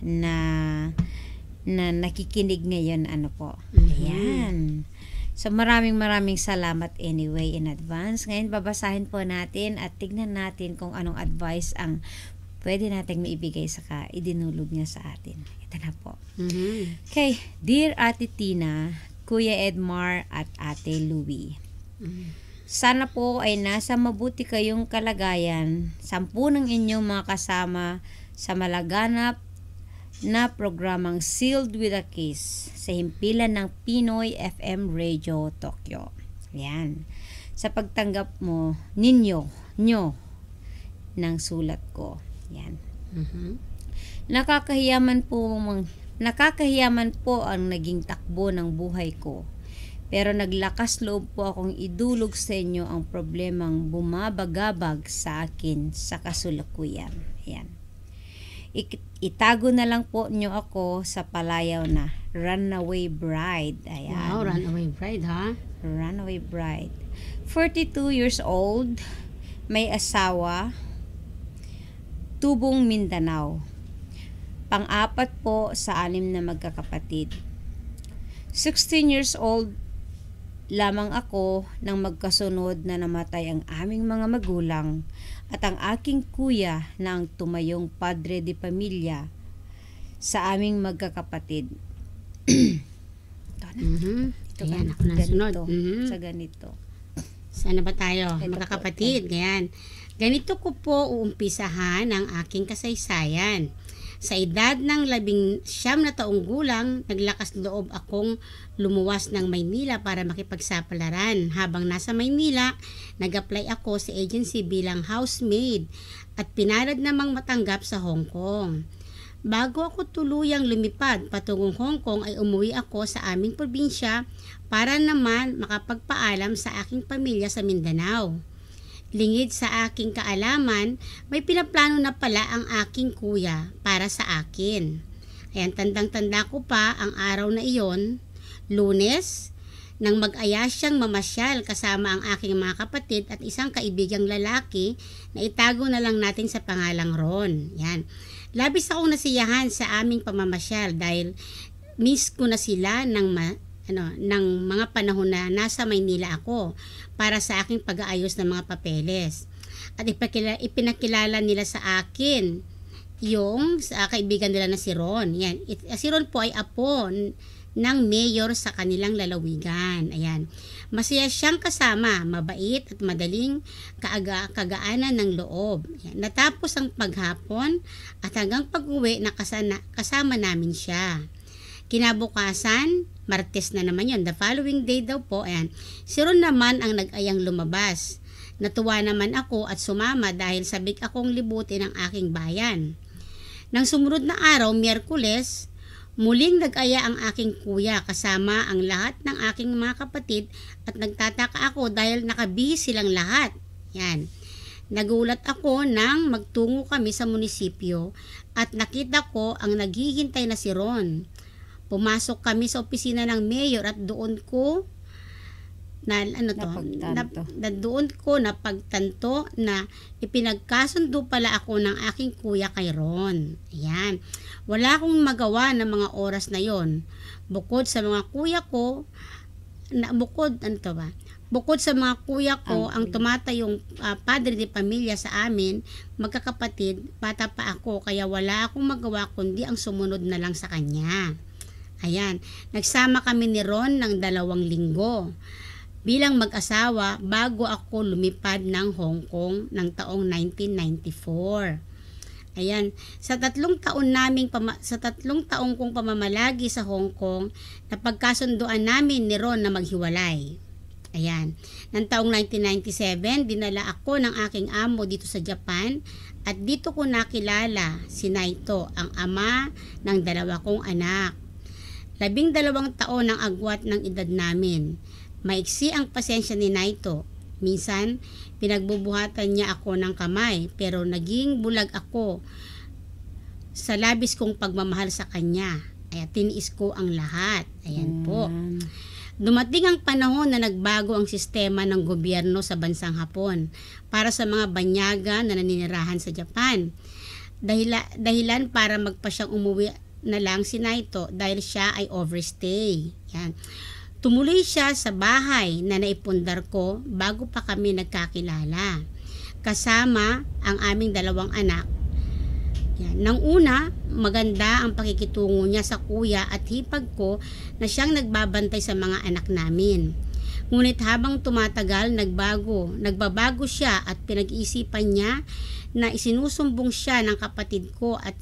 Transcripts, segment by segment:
na nakikinig ngayon, ano po. Ayan. So maraming salamat anyway in advance. Ngayon babasahin po natin at tignan natin kung anong advice ang pwede nating maibigay sa idinulog niya sa atin. Ito na po. Okay, Dear Ate Tina, Kuya Edmar at Ate Louie. Sana po ay nasa mabuti kayong kalagayan, 10 ng inyong mga kasama sa malaganap na programang Sealed with a Kiss sa himpilan ng Pinoy FM Radio Tokyo. Yan. Sa pagtanggap ninyo ng sulat ko. Yan. Nakakahiyaman po ang naging takbo ng buhay ko. Pero naglakas loob po akong idulog sa inyo ang problemang bumabagabag sa akin sa kasalukuyan. Yan. Itago na lang po nyo ako sa palayaw na Runaway Bride. Ayan. Wow, Runaway Bride, ha? Runaway Bride. 42 years old, may asawa, tubong Mindanao. Pang-apat po sa 6 na magkakapatid. 16 years old lamang ako nang magkasunod na namatay ang aming mga magulang at ang aking kuya na ang tumayong padre de pamilya sa aming magkakapatid. Ayan, ako na sunod. Sa ganito. Sana ba tayo, magkakapatid? Ganyan. Ganito ko po uumpisahan ang aking kasaysayan. Sa edad ng 19 na taong gulang, naglakas loob akong lumuwas ng Maynila para makipagsapalaran. Habang nasa Maynila, nag-apply ako sa agency bilang housemaid at pinalad namang matanggap sa Hong Kong. Bago ako tuluyang lumipad patungong Hong Kong ay umuwi ako sa aming probinsya para naman makapagpaalam sa aking pamilya sa Mindanao. Lingid sa aking kaalaman, may pinaplano na pala ang aking kuya para sa akin. Ayan, tandang-tanda ko pa ang araw na iyon, Lunes, nang mag-aya siyang mamasyal kasama ang aking mga kapatid at isang kaibigang lalaki na itago na lang natin sa pangalang Ron. Yan. Labis akong nasiyahan sa aming pamamasyal dahil miss ko na sila ng mga panahon na nasa Maynila ako para sa aking pag-aayos ng mga papeles. At ipinakilala nila sa akin yung kaibigan nila na si Ron. Yan. Si Ron po ay apo ng mayor sa kanilang lalawigan. Ayan. Masaya siyang kasama, mabait at madaling kagaanan ng loob. Ayan. Natapos ang paghapon at hanggang pag-uwi kasama namin siya. Kinabukasan, Martes na naman yun. The following day daw po, ayan, si Ron naman ang nag-ayang lumabas. Natuwa naman ako at sumama dahil sabik akong libutin ang aking bayan. Nang sumunod na araw, Miyerkules, muling nag-aya ang aking kuya kasama ang lahat ng aking mga kapatid at nagtataka ako dahil nakabihis silang lahat. Yan. Nagulat ako nang magtungo kami sa munisipyo at nakita ko ang naghihintay na si Ron. Pumasok kami sa opisina ng mayor at doon ko napagtanto na ipinagkasundo pala ako ng aking kuya kay Ron. Ayan. Wala akong magawa ng mga oras na yon. Bukod sa mga kuya ko, ang tumatayong padre de pamilya sa amin, magkakapatid, bata pa ako, kaya wala akong magawa kundi ang sumunod na lang sa kanya. Ayan, nagsama kami ni Ron ng 2 linggo bilang mag-asawa bago ako lumipad ng Hong Kong ng taong 1994. Ayan, sa 3 taong kong pamamalagi sa Hong Kong, napagkasunduan namin ni Ron na maghiwalay. Ayan, ng taong 1997, dinala ako ng aking amo dito sa Japan at dito ko nakilala si Naito, ang ama ng 2 kong anak. 12 taon ang agwat ng edad namin. Maiksi ang pasensya ni Naito. Minsan, pinagbubuhatan niya ako ng kamay pero naging bulag ako sa labis kong pagmamahal sa kanya. Ay, tiniis ko ang lahat. Ayan po. Dumating ang panahon na nagbago ang sistema ng gobyerno sa bansang Hapon para sa mga banyaga na naninirahan sa Japan. dahilan para magpa siyang umuwi na lang si Naito dahil siya ay overstay. Yan. Tumuloy siya sa bahay na naipundar ko bago pa kami nagkakilala. Kasama ang aming 2 anak. Yan. Nang una, maganda ang pakikitungo niya sa kuya at hipag ko na siyang nagbabantay sa mga anak namin. Ngunit habang tumatagal, nagbabago siya at pinag-iisipan niya na isinusumbong siya ng kapatid ko at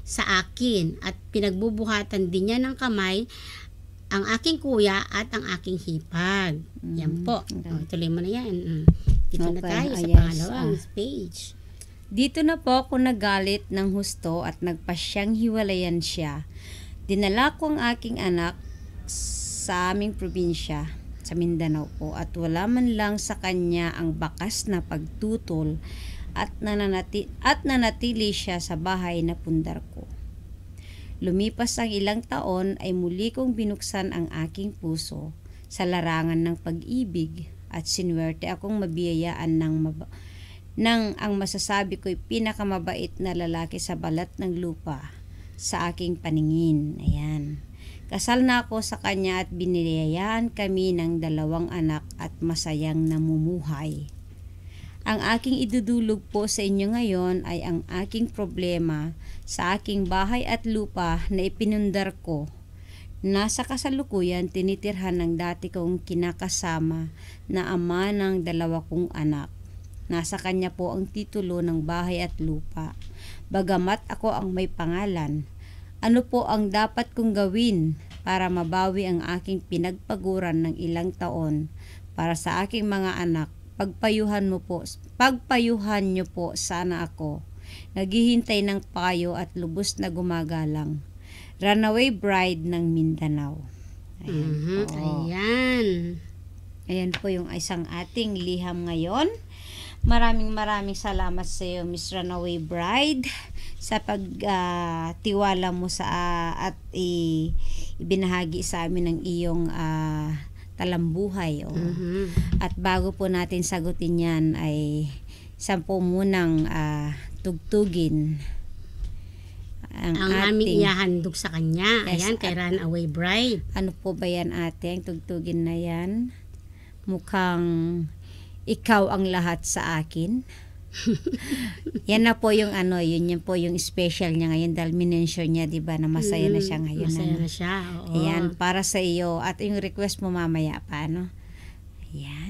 sa akin at pinagbubuhatan din niya ng kamay ang aking kuya at ang aking hipag. Yan po. Okay. Tuloy mo na yan. Dito na Okay. tayo sa Yes. pangalawang page. Dito na po ako nagalit ng husto at nagpasyang hiwalayan siya. Dinala ko ang aking anak sa aming probinsya, sa Mindanao po, at wala man lang sa kanya ang bakas na pagtutol at nanatili siya sa bahay na pundar ko. Lumipas ang ilang taon ay muli kong binuksan ang aking puso sa larangan ng pag-ibig at sinuwerte akong mabiyayaan ng ang masasabi ko'y pinakamabait na lalaki sa balat ng lupa sa aking paningin. Ayan. Kasal na ako sa kanya at biniyayaan kami ng 2 anak at masayang namumuhay. Ang aking idudulog po sa inyo ngayon ay ang aking problema sa aking bahay at lupa na ipinundar ko. Nasa kasalukuyan tinitirhan ng dati kong kinakasama na ama ng 2 kong anak. Nasa kanya po ang titulo ng bahay at lupa. Bagamat ako ang may pangalan, ano po ang dapat kong gawin para mabawi ang aking pinagpaguran ng ilang taon para sa aking mga anak? Pagpayuhan niyo po sana ako. Naghihintay ng payo at lubos na gumagalang. Runaway Bride ng Mindanao. Ayan po. Ayan. Ayan po yung isang ating liham ngayon. Maraming salamat sa iyo, Miss Runaway Bride, sa pagtiwala mo sa at ibinahagi sa amin ng iyong talambuhay. At bago po natin sagutin yan ay 10 munang tugtugin ang aming ihahandog sa kanya. Yes, Ayan, kay Runaway Bride. Ano po ba yan, ate? Ang tugtugin na yan? Mukhang ikaw ang lahat sa akin. Yan na po yung yun po yung special niya ngayon dahil minention niya, di ba, na masaya na siya ngayon. Masaya na siya, oo. Ayan, para sa iyo. At yung request mo mamaya pa, Ayan.